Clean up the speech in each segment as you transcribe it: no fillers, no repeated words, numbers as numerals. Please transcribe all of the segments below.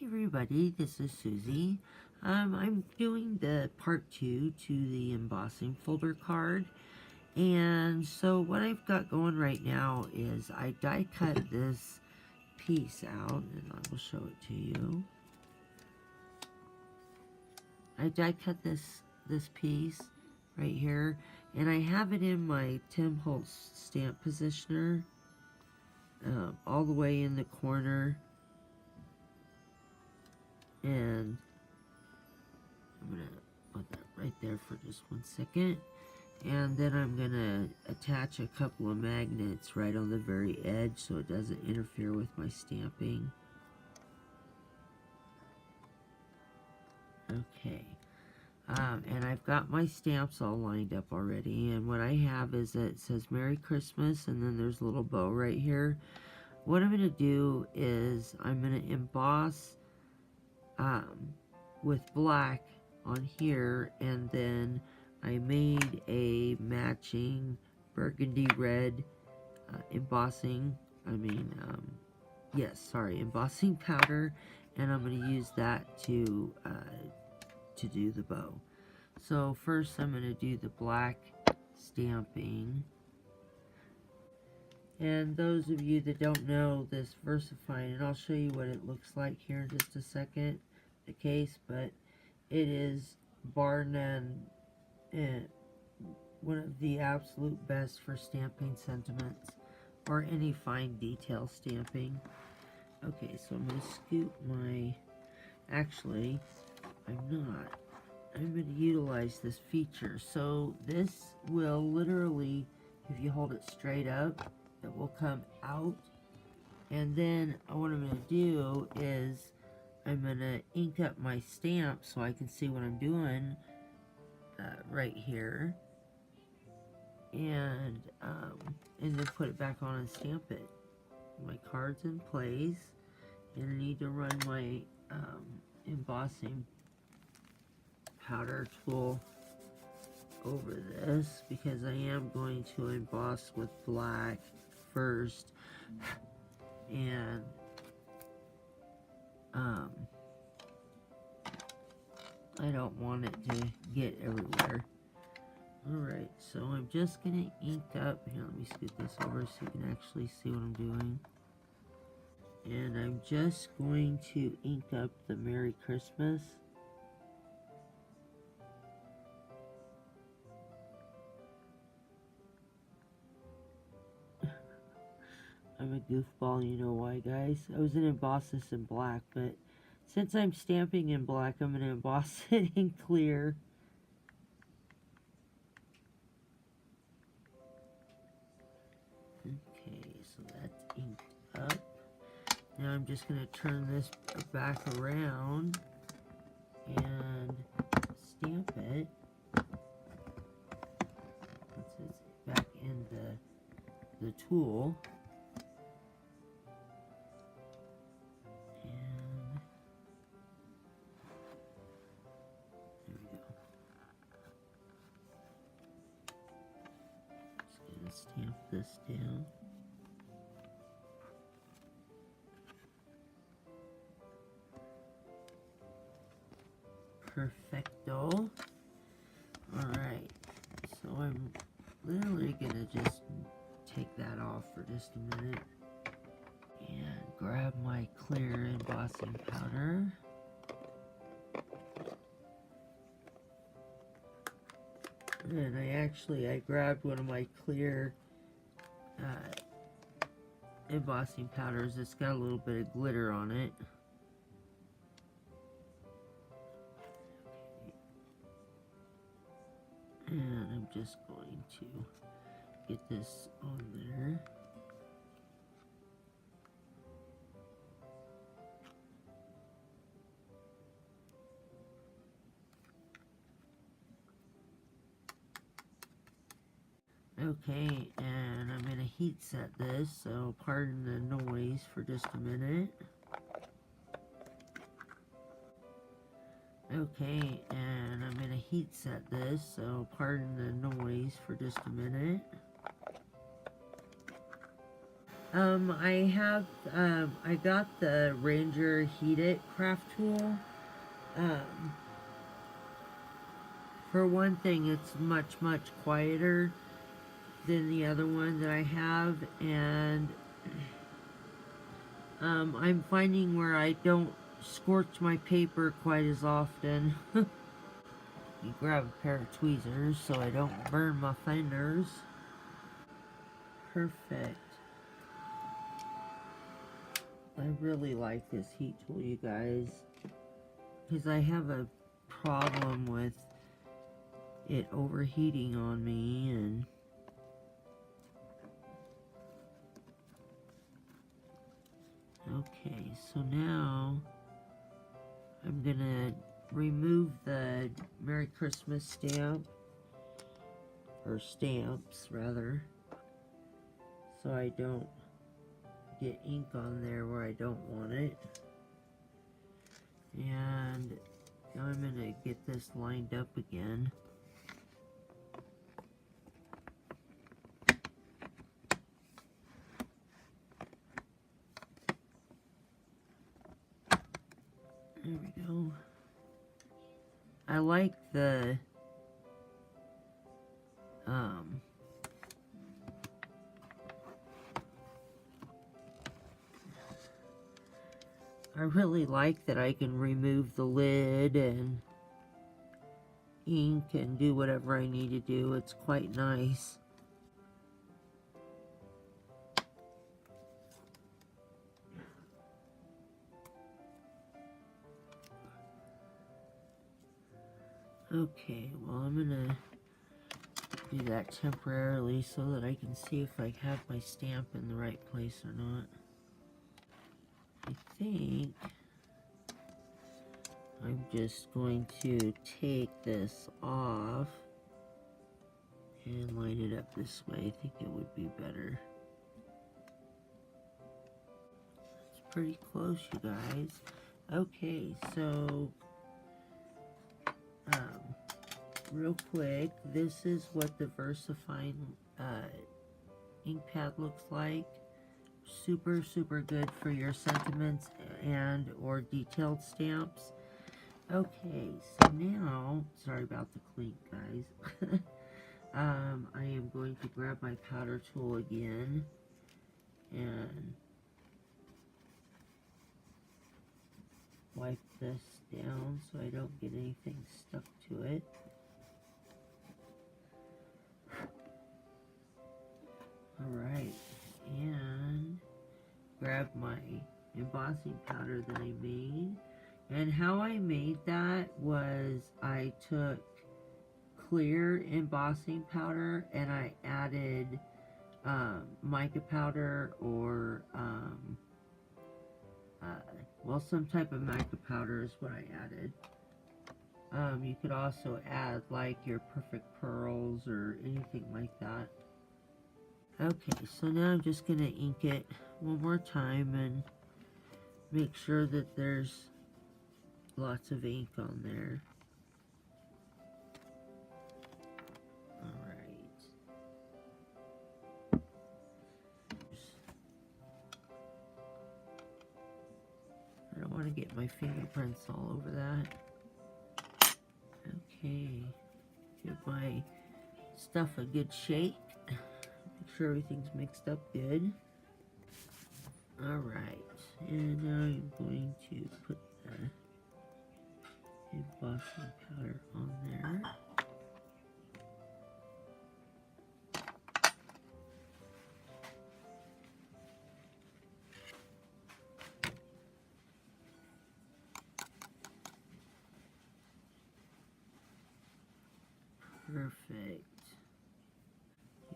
everybody, this is Susie. I'm doing the part 2 to the embossing folder card. And so what I've got going right now is I die cut this piece out, and I will show it to you. I die cut this piece right here, and I have it in my Tim Holtz stamp positioner, all the way in the corner. And I'm going to put that right there for just 1 second. And then I'm going to attach a couple of magnets right on the very edge so it doesn't interfere with my stamping. Okay. And I've got my stamps all lined up already. And what I have is that it says Merry Christmas, and then there's a little bow right here. What I'm going to do is I'm going to emboss with black on here, and then I made a matching burgundy red embossing powder, and I'm going to use that to do the bow. So first I'm going to do the black stamping. And those of you that don't know this VersaFine, and I'll show you what it looks like here in just a second, the case, but it is bar none one of the absolute best for stamping sentiments or any fine detail stamping. Okay, so I'm going to scoop my, actually, I'm going to utilize this feature. So this will literally, if you hold it straight up, it will come out, and then what I'm going to do is I'm going to ink up my stamp so I can see what I'm doing right here, and then put it back on and stamp it. My card's in place, and I need to run my embossing powder tool over this because I am going to emboss with black first, and I don't want it to get everywhere. Alright, so I'm just going to ink up, here, let me scoot this over so you can actually see what I'm doing. And I'm just going to ink up the Merry Christmas. I'm a goofball, you know why, guys. I was going to emboss this in black, but since I'm stamping in black, I'm going to emboss it in clear. Okay, so that's inked up. Now I'm just going to turn this back around and stamp it. It's back in the tool. Stamp this down. Perfecto. Alright, so I'm literally gonna just take that off for just a minute and grab my clear embossing powder. And I grabbed one of my clear embossing powders. It's got a little bit of glitter on it. And I'm just going to get this on there. Okay, and I'm going to heat set this, so pardon the noise for just a minute. Okay, and I'm going to heat set this, so pardon the noise for just a minute. I have, I got the Ranger Heat It craft tool. Um, for one thing, it's much, much quieter than the other one that I have, and I'm finding where I don't scorch my paper quite as often. You grab a pair of tweezers so I don't burn my fingers. Perfect. I really like this heat tool, you guys, because I have a problem with it overheating on me. And okay, so now I'm gonna remove the Merry Christmas stamp, or stamps rather, so I don't get ink on there where I don't want it. And now I'm gonna get this lined up again. There we go. I like the I really like that I can remove the lid and ink and do whatever I need to do. It's quite nice. Okay, well, I'm gonna do that temporarily so that I can see if I have my stamp in the right place or not. I think I'm just going to take this off and line it up this way. I think it would be better. It's pretty close, you guys. Okay, so real quick, this is what the VersaFine ink pad looks like. Super, super good for your sentiments and or detailed stamps. Okay, so now, sorry about the clink, guys. I am going to grab my powder tool again and wipe this down so I don't get anything stuck to it. Alright, and grab my embossing powder that I made. And how I made that was I took clear embossing powder and I added mica powder or well, some type of mica powder is what I added. You could also add like your perfect pearls or anything like that. Okay, so now I'm just going to ink it one more time and make sure that there's lots of ink on there. Alright. I don't want to get my fingerprints all over that. Okay. Give my stuff a good shake. Make sure everything's mixed up good. Alright. And now I'm going to put the embossing powder on there. Perfect.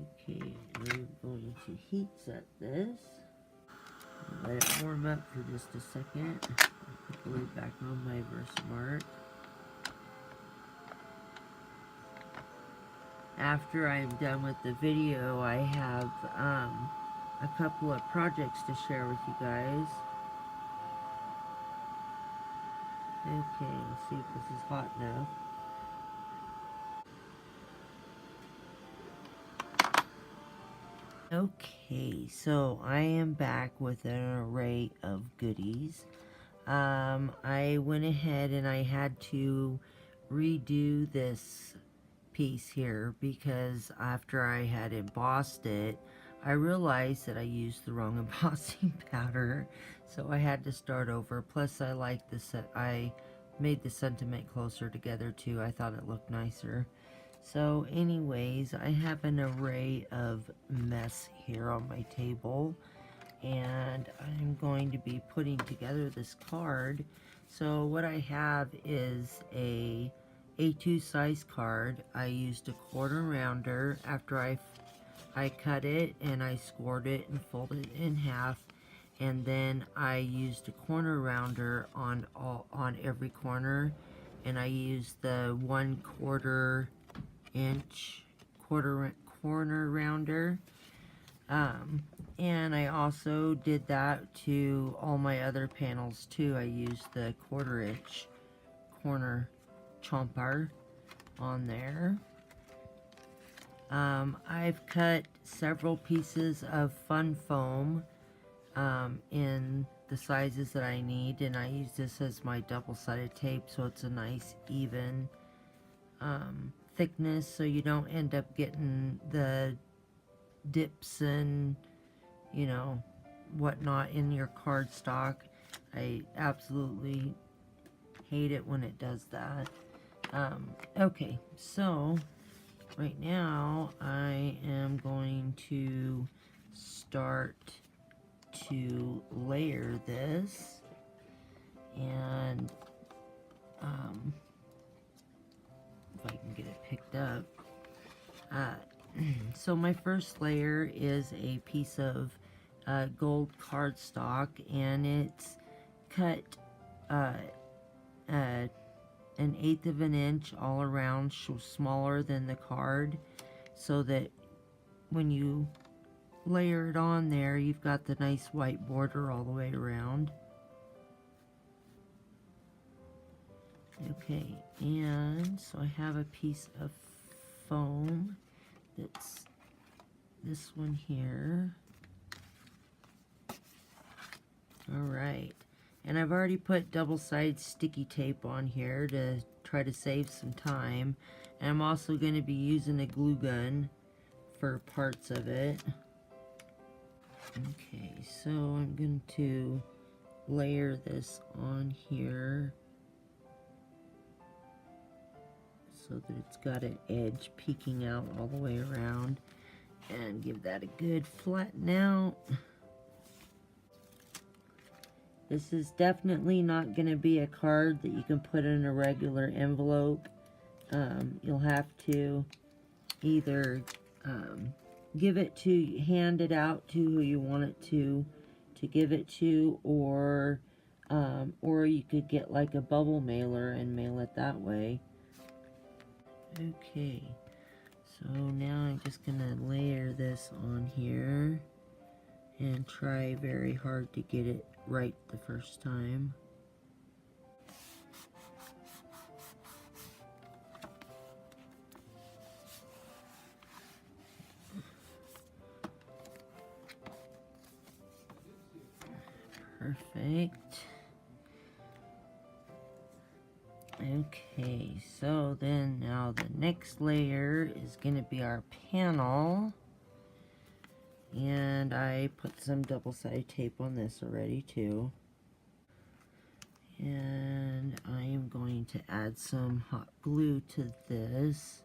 Okay, I'm going to heat set this. Let it warm up for just a second. I'll put the lid back on my Versamark. After I'm done with the video, I have a couple of projects to share with you guys. Okay, let's see if this is hot enough. Okay, so I am back with an array of goodies. I went ahead and I had to redo this piece here because after I had embossed it, I realized that I used the wrong embossing powder, so I had to start over. Plus, I like the set. I made the sentiment closer together too. I thought it looked nicer. So anyways, I have an array of mess here on my table, and I'm going to be putting together this card. So what I have is a A2 size card. I used a quarter rounder after I cut it, and I scored it and folded it in half, and then I used a corner rounder on every corner, and I used the 1/4 inch corner rounder, and I also did that to all my other panels too. I used the 1/4 inch corner chomper on there. I've cut several pieces of fun foam in the sizes that I need, and I use this as my double-sided tape, so it's a nice even thickness, so you don't end up getting the dips and, you know, whatnot in your cardstock. I absolutely hate it when it does that. Okay, so right now I am going to start to layer this, and if I can get it picked up. So my first layer is a piece of gold cardstock, and it's cut an 1/8 of an inch all around, smaller than the card, so that when you layer it on there, you've got the nice white border all the way around. Okay, and so I have a piece of foam that's this one here. Alright, and I've already put double-sided sticky tape on here to try to save some time, and I'm also going to be using a glue gun for parts of it. Okay, so I'm going to layer this on here so that it's got an edge peeking out all the way around, and give that a good flatten out. This is definitely not going to be a card that you can put in a regular envelope. You'll have to either hand it out to who you want it to give it to, or you could get like a bubble mailer and mail it that way. Okay, so now I'm just gonna layer this on here and try very hard to get it right the first time. Perfect. Okay, so then now the next layer is going to be our panel. And I put some double-sided tape on this already too. And I am going to add some hot glue to this.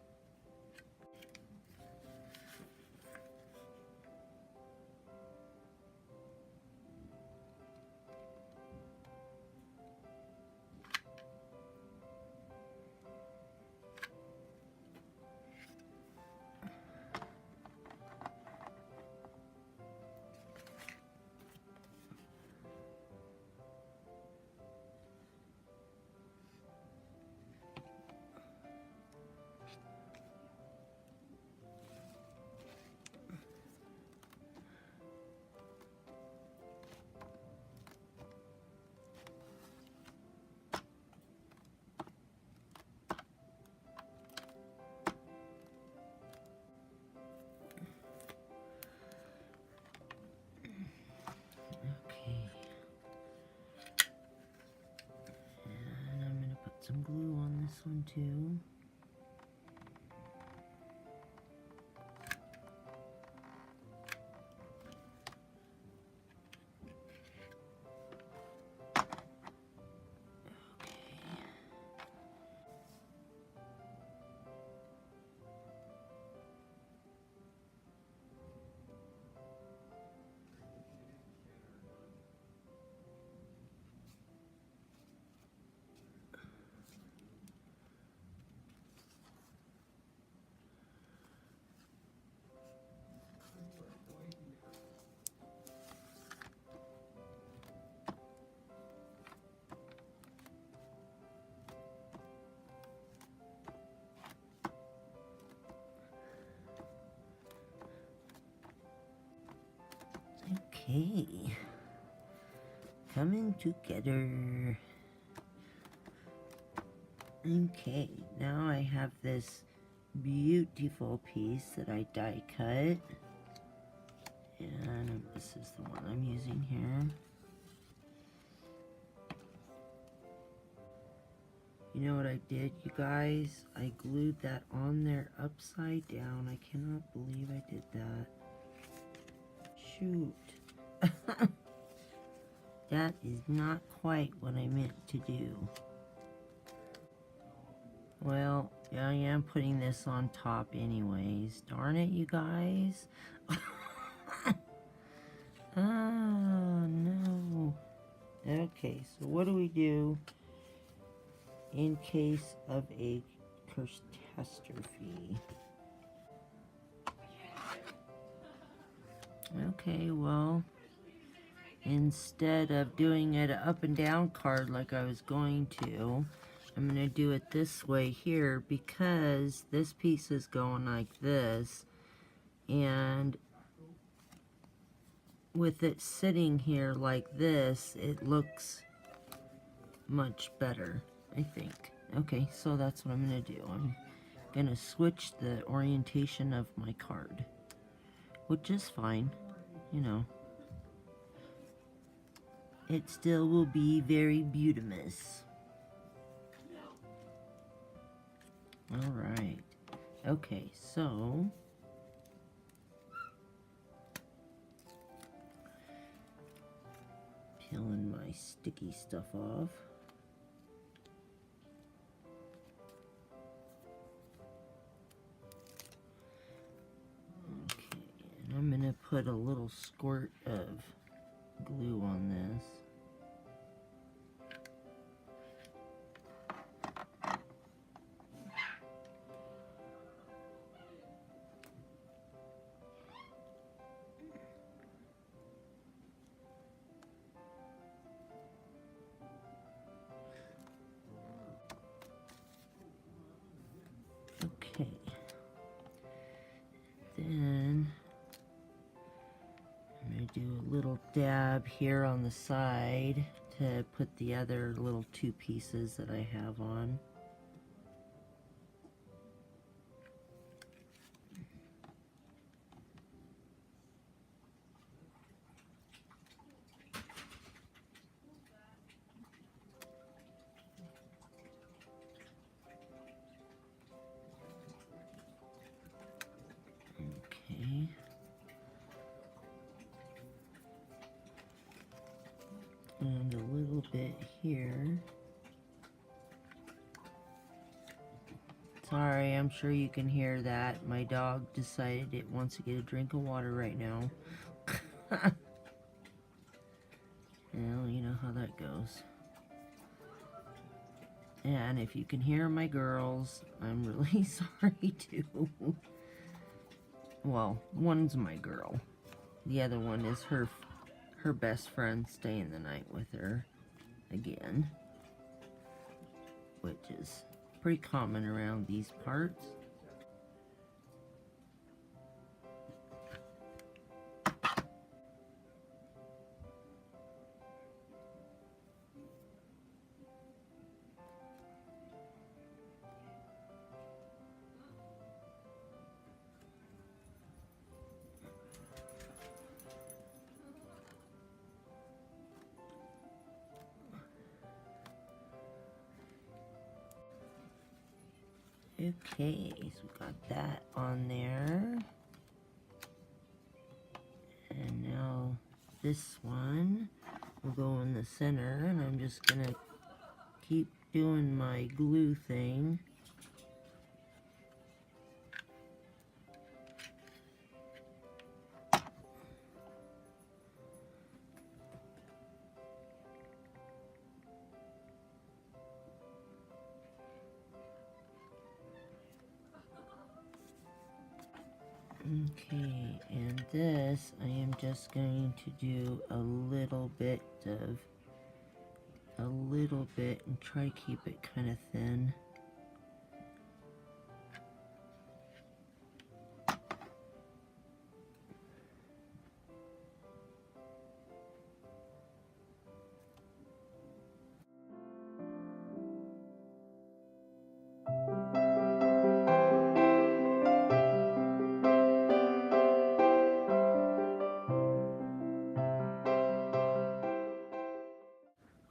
some glue on this one too. Okay, coming together. Okay, now I have this beautiful piece that I die cut, and this is the one I'm using here. You know what I did, you guys? I glued that on there upside down. I cannot believe I did that. Shoot. That is not quite what I meant to do. Well, I am putting this on top anyways. Darn it, you guys. Oh, no. Okay, so what do we do in case of a catastrophe? Okay, well, instead of doing it up and down card like I was going to, I'm going to do it this way here because this piece is going like this, and with it sitting here like this, it looks much better, I think. Okay, so that's what I'm going to do. I'm going to switch the orientation of my card, which is fine, you know. It still will be very beautimous. Alright. Okay, so peeling my sticky stuff off. Okay, and I'm gonna put a little squirt of glue on this. Okay, then I'm going to do a little dab here on the side to put the other little two pieces that I have on. Okay. And a little bit here. Sorry, I'm sure you can hear that. My dog decided it wants to get a drink of water right now. Well, you know how that goes. And if you can hear my girls, I'm really sorry too. Well, one's my girl. The other one is her best friend staying the night with her again, which is pretty common around these parts. Okay, so we got that on there. And now this one will go in the center, and I'm just gonna keep doing my glue thing. Okay, and this I am just going to do a little bit and try to keep it kind of thin.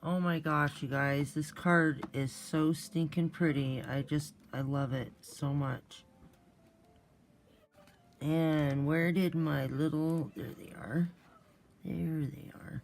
Oh my gosh, you guys, this card is so stinking pretty. I love it so much. And where did my little, there they are. There they are.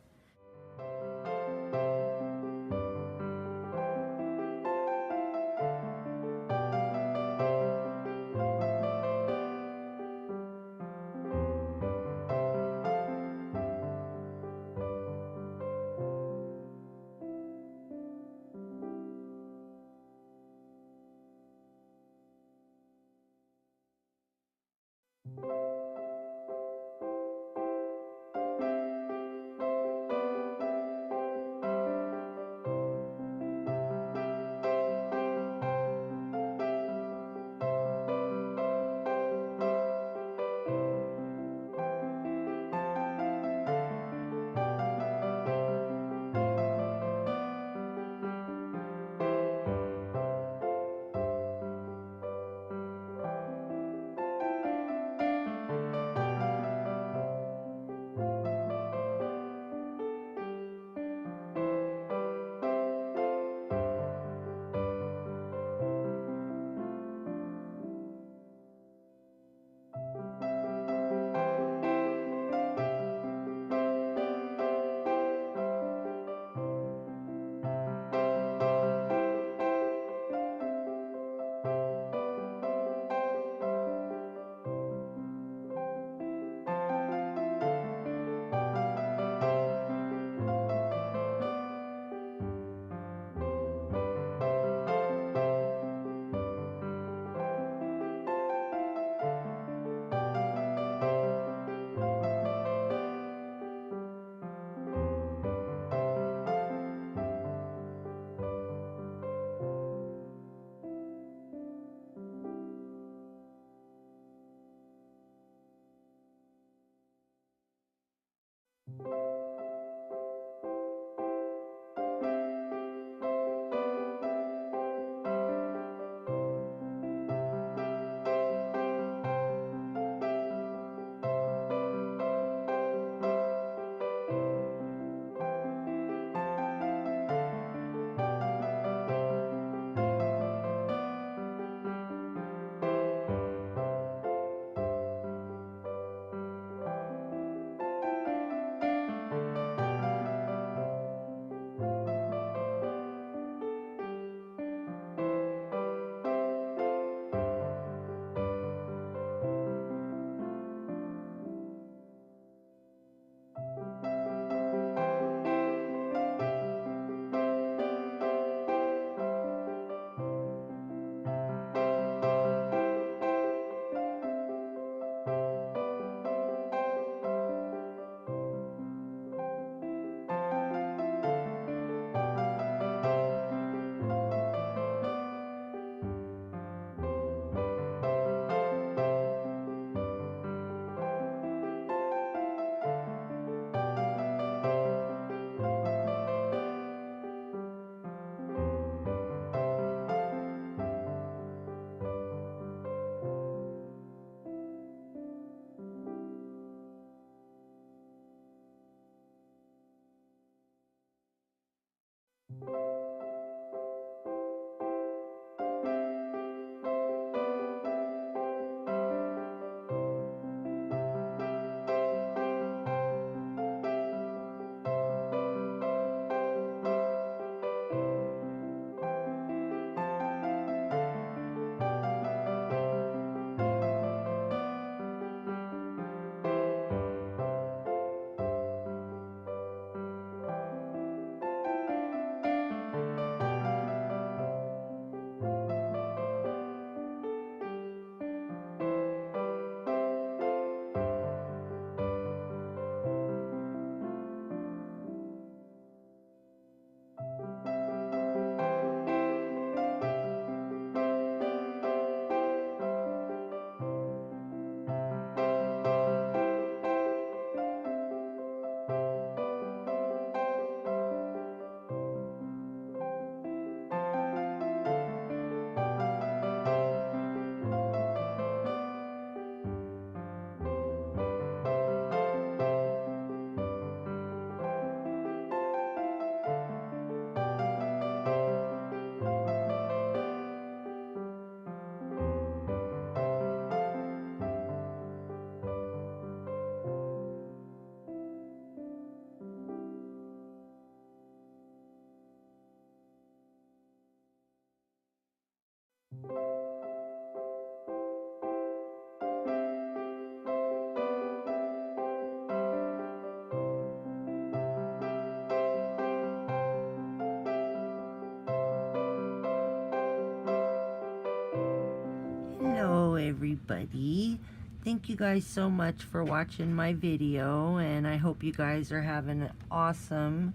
Hello everybody. Thank you guys so much for watching my video, and I hope you guys are having an awesome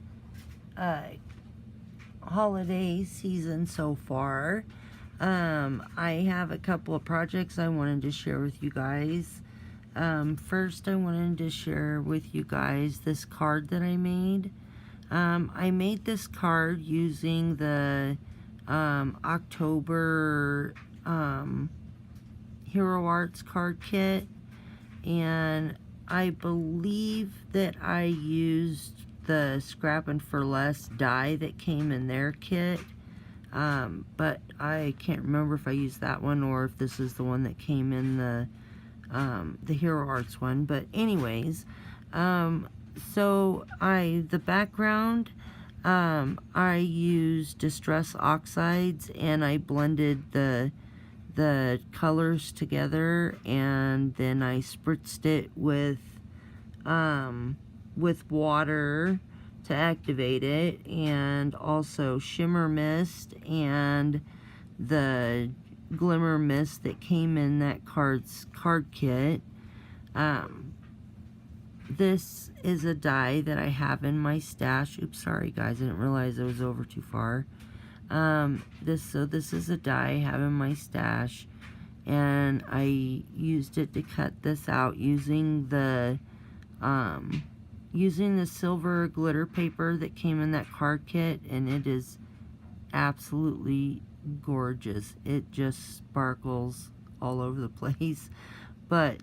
holiday season so far. I have a couple of projects I wanted to share with you guys. First I wanted to share with you guys this card that I made. I made this card using the October Hero Arts card kit, and I believe that I used the Scrap and For Less die that came in their kit, but I can't remember if I used that one or if this is the one that came in the Hero Arts one. But anyways, so the background, I used Distress Oxides, and I blended the colors together, and then I spritzed it with water to activate it, and also Shimmer Mist and the Glimmer Mist that came in that card kit. This is a die that I have in my stash. Oops, sorry guys, I didn't realize I was over too far. This is a die I have in my stash, and I used it to cut this out using the silver glitter paper that came in that card kit, and it is absolutely gorgeous. It just sparkles all over the place. But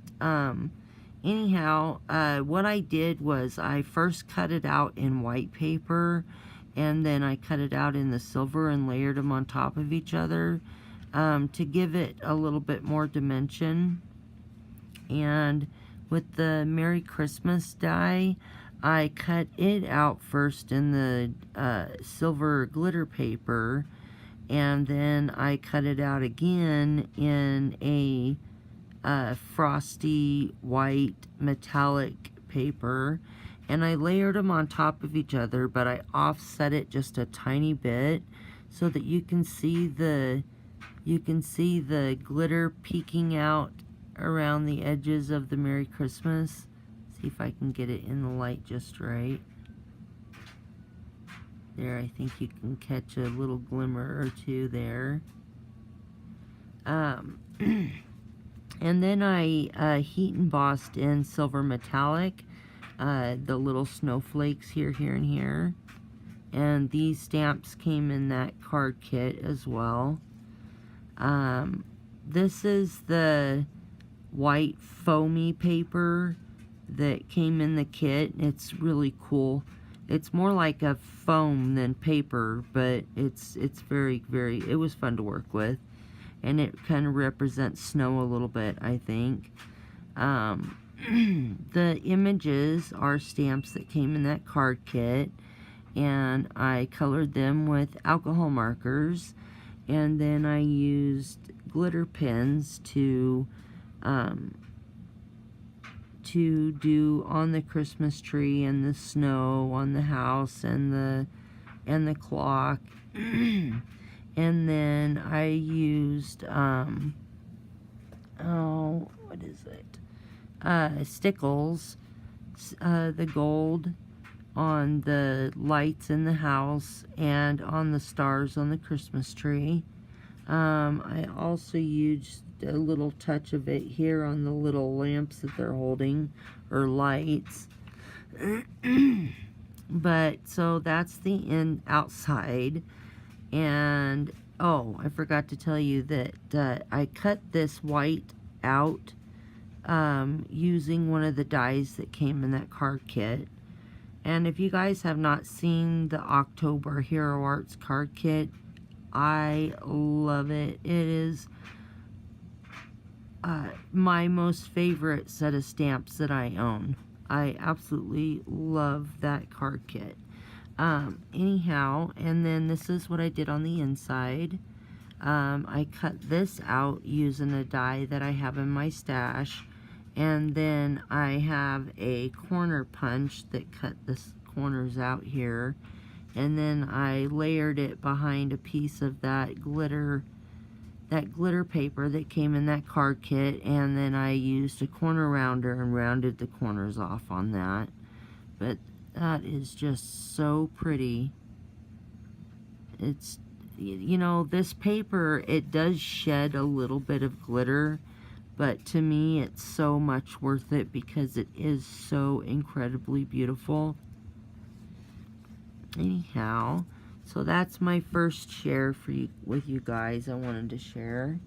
anyhow, what I did was I first cut it out in white paper, and then I cut it out in the silver and layered them on top of each other to give it a little bit more dimension. And with the Merry Christmas die, I cut it out first in the silver glitter paper, and then I cut it out again in a frosty white metallic paper, and I layered them on top of each other, but I offset it just a tiny bit so that you can see the glitter peeking out around the edges of the Merry Christmas. See if I can get it in the light just right. There, I think you can catch a little glimmer or two there. And then I heat embossed in silver metallic the little snowflakes here, and here. And these stamps came in that card kit as well. This is the white foamy paper that came in the kit. It's really cool. It's more like a foam than paper, but it's very, it was fun to work with. And it kind of represents snow a little bit, I think. The images are stamps that came in that card kit, and I colored them with alcohol markers, and then I used glitter pens to do on the Christmas tree and the snow on the house and the clock. And then I used what is it? Stickles, the gold on the lights in the house and on the stars on the Christmas tree. I also used a little touch of it here on the little lamps that they're holding, or lights. But so that's the outside. And oh, I forgot to tell you that I cut this white out using one of the dies that came in that card kit. And if you guys have not seen the October Hero Arts card kit, I love it. It is my most favorite set of stamps that I own. I absolutely love that card kit. Anyhow, and then this is what I did on the inside. I cut this out using a die that I have in my stash, and then I have a corner punch that cut the corners out here, and then I layered it behind a piece of that glitter paper that came in that card kit, and then I used a corner rounder and rounded the corners off on that. But that is just so pretty. It's, you know, this paper, it does shed a little bit of glitter, but to me it's so much worth it because it is so incredibly beautiful. Anyhow, so that's my first share for you, with you guys. I wanted to share.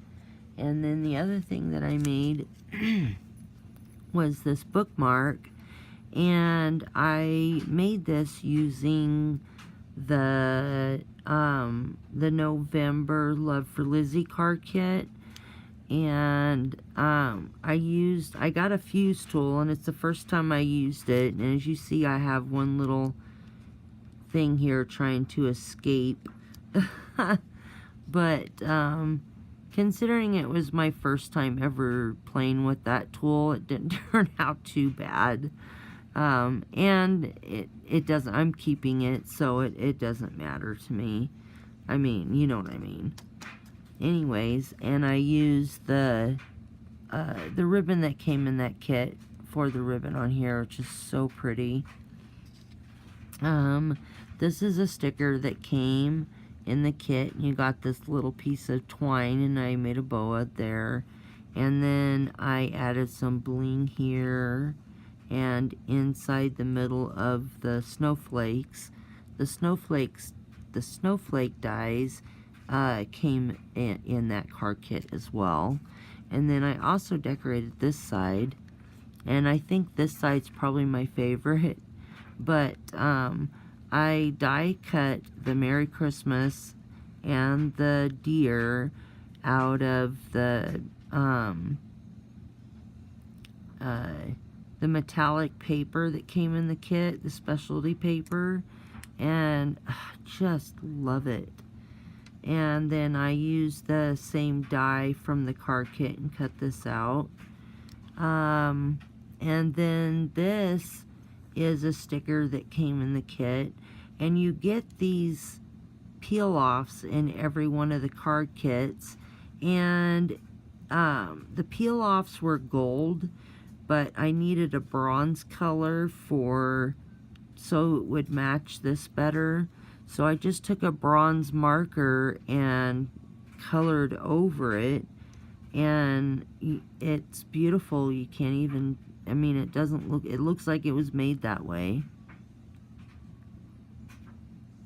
And then the other thing that I made was this bookmark, and I made this using the November Love for Lizzie card kit, and I got a fuse tool, and it's the first time I used it, and as you see I have one little thing here trying to escape. But considering it was my first time ever playing with that tool, it didn't turn out too bad. And it doesn't, I'm keeping it, so it doesn't matter to me. I mean, you know what I mean. Anyways, and I used the ribbon that came in that kit for the ribbon on here, which is so pretty. This is a sticker that came in the kit, and you got this little piece of twine, and I made a boa there. And then I added some bling here, and inside the middle of the snowflakes. The snowflake dies came in that card kit as well. And then I also decorated this side, and I think this side's probably my favorite. But I die cut the Merry Christmas and the deer out of the metallic paper that came in the kit, the specialty paper, and just love it. And then I used the same die from the card kit and cut this out. And then this is a sticker that came in the kit, and you get these peel-offs in every one of the card kits, and the peel-offs were gold, but I needed a bronze color so it would match this better. So I just took a bronze marker and colored over it, and it's beautiful. You can't even, I mean, it looks like it was made that way.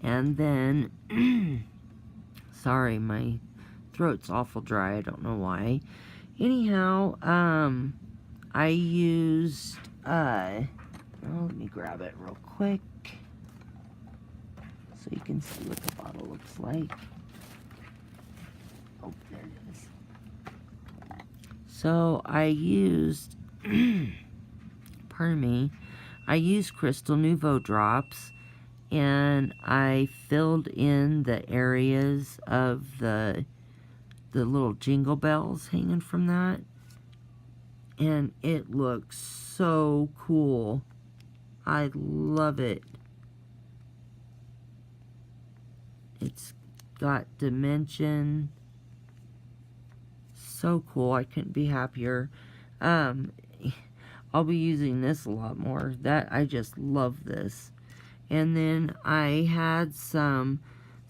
And then, sorry, my throat's awful dry, I don't know why. Anyhow, I used, well, let me grab it real quick so you can see what the bottle looks like. Oh, there it is. So I used, pardon me, I used Crystal Nouveau drops, and I filled in the areas of the little jingle bells hanging from that, and it looks so cool. I love it. It's got dimension. So cool. I couldn't be happier. I'll be using this a lot more. I just love this. And then I had some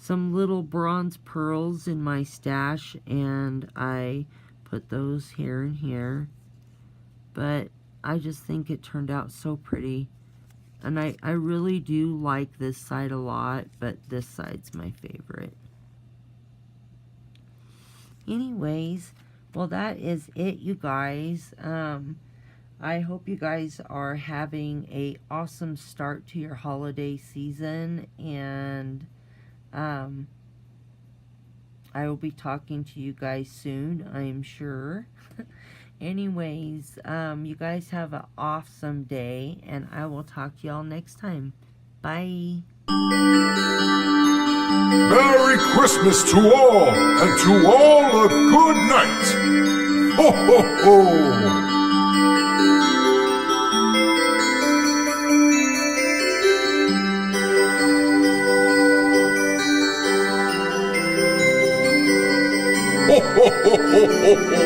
little bronze pearls in my stash, and I put those here and here. But I just think it turned out so pretty. And I really do like this side a lot, but this side's my favorite. Anyways, well, that is it, you guys. I hope you guys are having a awesome start to your holiday season, and I will be talking to you guys soon, I'm sure. Anyways, you guys have an awesome day, and I will talk to y'all next time. Bye. Merry Christmas to all, and to all a good night. Ho, ho, ho! Ho, ho, ho, ho, ho, ho!